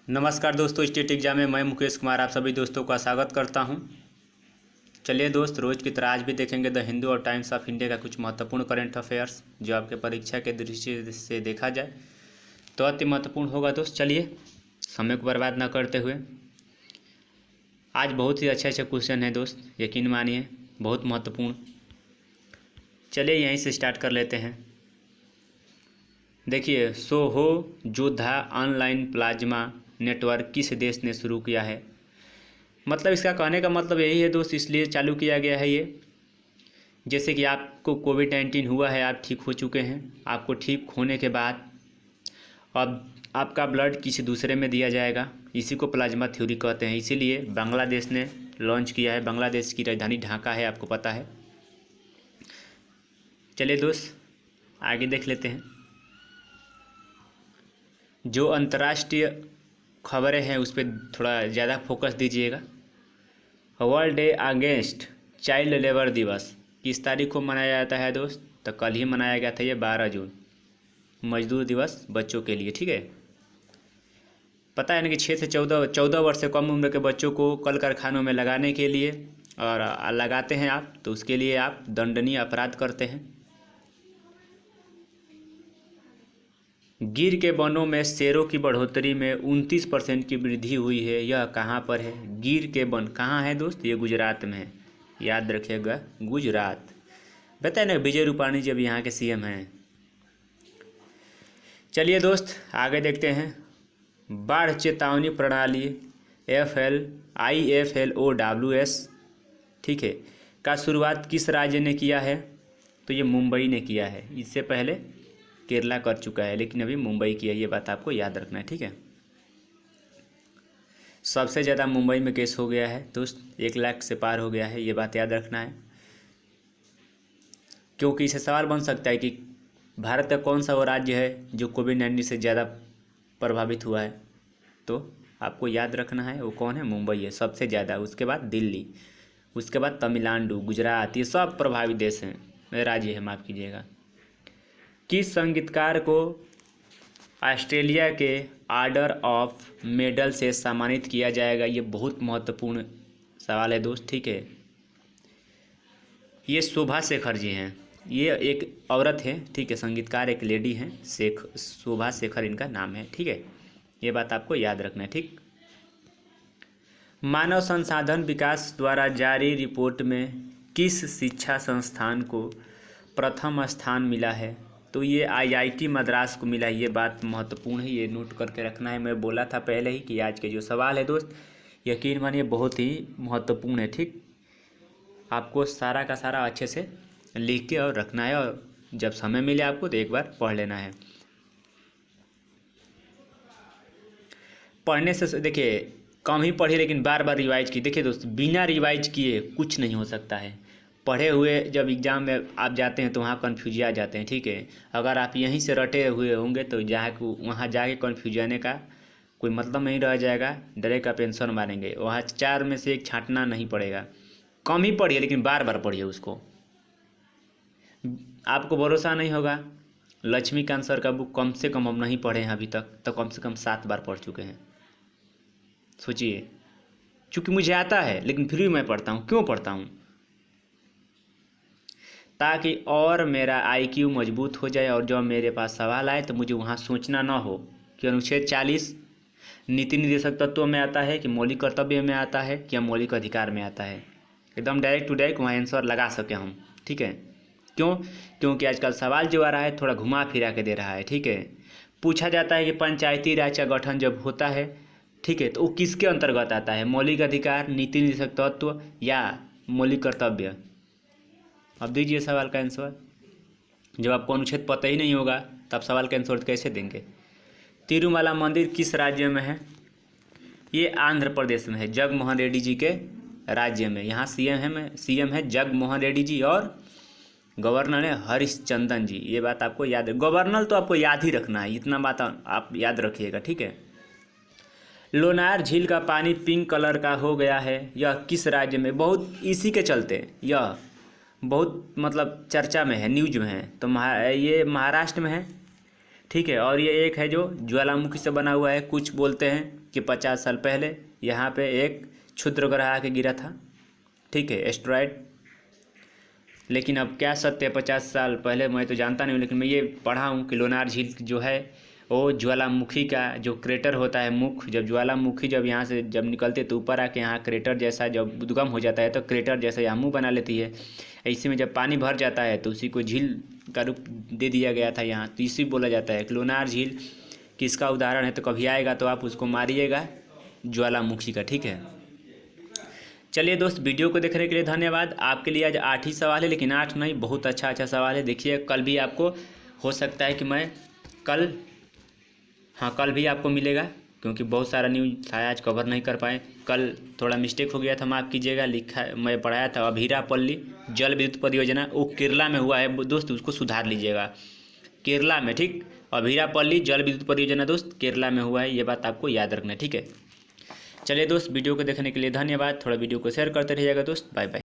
नमस्कार दोस्तों, state exam में मैं मुकेश कुमार आप सभी दोस्तों का स्वागत करता हूं। चलिए दोस्त, रोज़ की तरह आज भी देखेंगे द हिंदू और टाइम्स ऑफ इंडिया का कुछ महत्वपूर्ण करंट अफेयर्स जो आपके परीक्षा के दृष्टि से देखा जाए तो अति महत्वपूर्ण होगा। दोस्त चलिए समय को बर्बाद न करते हुए, आज बहुत ही अच्छे क्वेश्चन हैं दोस्त, यकीन मानिए बहुत महत्वपूर्ण। चलिए यहीं से स्टार्ट कर लेते हैं। देखिए, Soho Jodha online plasma network किस देश ने शुरू किया है। मतलब इसका कहने का मतलब यही है दोस्त, इसलिए चालू किया गया है ये। जैसे कि आपको कोविड-19 हुआ है, आप ठीक हो चुके हैं, आपको ठीक होने के बाद अब आपका ब्लड किसी दूसरे में दिया जाएगा, इसी को प्लाज्मा थ्योरी कहते हैं। इसीलिए बांग्लादेश ने लॉन्च किया है। बांग्लादेश की राजधानी ढाका है, आपको पता है। चलिए दोस्त आगे देख लेते हैं। जो अंतर्राष्ट्रीय खबरें हैं उस पर थोड़ा ज़्यादा फोकस दीजिएगा। World day against child labour दिवस किस तारीख को मनाया जाता है दोस्त? तो कल ही मनाया गया था, ये 12 जून, मजदूर दिवस बच्चों के लिए। ठीक है, पता है ना कि 6 से 14 वर्ष से कम उम्र के बच्चों को कल कारखानों में लगाने के लिए, और लगाते हैं आप तो उसके लिए आप दंडनीय अपराध करते हैं। गिर के वनों में शेरों की बढ़ोतरी में 29% की वृद्धि हुई है। यह कहाँ पर है? गिर के वन कहाँ है दोस्त? ये गुजरात में है, याद रखिएगा, गुजरात। बताए ना, विजय रूपाणी जी अब यहाँ के सीएम हैं। चलिए दोस्त आगे देखते हैं। बाढ़ चेतावनी प्रणाली IFLOWS, ठीक है, का शुरुआत किस राज्य ने किया है? तो ये मुंबई ने किया है। इससे पहले केरला कर चुका है, लेकिन अभी मुंबई की है, ये बात आपको याद रखना है। ठीक है, सबसे ज़्यादा मुंबई में केस हो गया है दोस्त, 1 लाख से पार हो गया है, ये बात याद रखना है। क्योंकि इसे सवाल बन सकता है कि भारत का कौन सा वो राज्य है जो कोविड-19 से ज़्यादा प्रभावित हुआ है, तो आपको याद रखना है वो कौन है। मुंबई है सबसे ज़्यादा, उसके बाद दिल्ली, उसके बाद तमिलनाडु, गुजरात, ये सब प्रभावित देश हैं, राज्य है, माफ़ कीजिएगा। किस संगीतकार को ऑस्ट्रेलिया के ऑर्डर ऑफ मेडल से सम्मानित किया जाएगा? ये बहुत महत्वपूर्ण सवाल है दोस्त। ठीक है, ये शोभा शेखर जी हैं, ये एक औरत है, ठीक है, संगीतकार एक लेडी हैं, शोभा शेखर इनका नाम है। ठीक है, ये बात आपको याद रखना है। ठीक, मानव संसाधन विकास द्वारा जारी रिपोर्ट में किस शिक्षा संस्थान को प्रथम स्थान मिला है? तो ये IIT मद्रास को मिला है। ये बात महत्वपूर्ण है, ये नोट करके रखना है। मैं बोला था पहले ही कि आज के जो सवाल है दोस्त, यकीन मानिए बहुत ही महत्वपूर्ण है। ठीक, आपको सारा का सारा अच्छे से लिख के और रखना है, और जब समय मिले आपको तो एक बार पढ़ लेना है। पढ़ने से देखिए, कम ही पढ़िए लेकिन बार बार रिवाइज की। देखिए दोस्त, बिना रिवाइज किए कुछ नहीं हो सकता है। पढ़े हुए जब एग्ज़ाम में आप जाते हैं तो वहाँ कन्फ्यूज आ जाते हैं। ठीक है, अगर आप यहीं से रटे हुए होंगे तो वहाँ जाके कन्फ्यूज आने का कोई मतलब नहीं रह जाएगा, डायरेक्ट आप आंसर मारेंगे। वहाँ 4 में से 1 छांटना नहीं पड़ेगा। कम ही पढ़िए लेकिन बार बार पढ़िए उसको। आपको भरोसा नहीं होगा, लक्ष्मीकांत सर का बुक कम से कम हम नहीं पढ़े हैं अभी तक, तो कम से कम 7 बार पढ़ चुके हैं। सोचिए, चूँकि मुझे आता है लेकिन फिर भी मैं पढ़ता हूँ। क्यों पढ़ता हूँ? ताकि और मेरा IQ मजबूत हो जाए, और जब मेरे पास सवाल आए तो मुझे वहाँ सोचना ना हो कि अनुच्छेद 40 नीति निर्देशक तत्वों में आता है, कि मौलिक कर्तव्य में आता है, कि मौलिक अधिकार में आता है। एकदम डायरेक्ट टू डायरेक्ट वहाँ आंसर लगा सके हम। ठीक है, क्यों? क्योंकि आजकल सवाल जो आ रहा है थोड़ा घुमा फिरा के दे रहा है। ठीक है, पूछा जाता है कि पंचायती राज का गठन जब होता है, ठीक है, तो वो किसके अंतर्गत आता है? मौलिक अधिकार, नीति निर्देशक तत्व या मौलिक कर्तव्य? अब दीजिए सवाल का आंसर। जब आपको अनुच्छेद पता ही नहीं होगा तो आप सवाल का आंसर कैसे देंगे? तिरुमला मंदिर किस राज्य में है? ये आंध्र प्रदेश में है, जगमोहन रेड्डी जी के राज्य में। यहाँ सीएम है जगमोहन रेड्डी जी, और गवर्नर है हरिश्चंदन जी। ये बात आपको याद है। गवर्नर तो आपको याद ही रखना है, इतना बात आप याद रखिएगा। ठीक है, लोनार झील का पानी पिंक कलर का हो गया है, यह किस राज्य में? बहुत इसी के चलते यह बहुत मतलब चर्चा में है, न्यूज में है, तो ये महाराष्ट्र में है। ठीक है। और ये एक है जो ज्वालामुखी से बना हुआ है। कुछ बोलते हैं कि 50 साल पहले यहाँ पे एक क्षुद्र ग्रह आके गिरा था, ठीक है, एस्टेरॉयड। लेकिन अब क्या सत्य है 50 साल पहले, मैं तो जानता नहीं हूँ, लेकिन मैं ये पढ़ा हूँ कि लोनार झील जो है वो ज्वालामुखी का जो क्रेटर होता है मुख, जब ज्वालामुखी जब यहाँ से जब निकलते तो ऊपर आके यहाँ क्रेटर जैसा जब उद्गम हो जाता है तो क्रेटर जैसा यहाँ मुँह बना लेती है। ऐसे में जब पानी भर जाता है तो उसी को झील का रूप दे दिया गया था यहाँ, तो इसी बोला जाता है कि लोनार झील किसका उदाहरण है। तो कभी आएगा तो आप उसको मारिएगा, ज्वालामुखी का, ठीक है। चलिए दोस्त, वीडियो को देखने के लिए धन्यवाद। आपके लिए आज 8 ही सवाल है, लेकिन 8 नहीं, बहुत अच्छा सवाल है। देखिए कल भी आपको हो सकता है कि मैं कल भी आपको मिलेगा, क्योंकि बहुत सारा न्यूज़ था आज कवर नहीं कर पाए। कल थोड़ा मिस्टेक हो गया था, माफ़ कीजिएगा। लिखा मैं पढ़ाया था अभीरापल्ली जल विद्युत परियोजना, वो केरला में हुआ है दोस्त, उसको सुधार लीजिएगा, केरला में, ठीक। अभीरापल्ली जल विद्युत परियोजना दोस्त केरला में हुआ है, ये बात आपको याद रखना है, ठीक है। चलिए दोस्त, वीडियो को देखने के लिए धन्यवाद। थोड़ा वीडियो को शेयर करते रहिएगा दोस्त। Bye bye.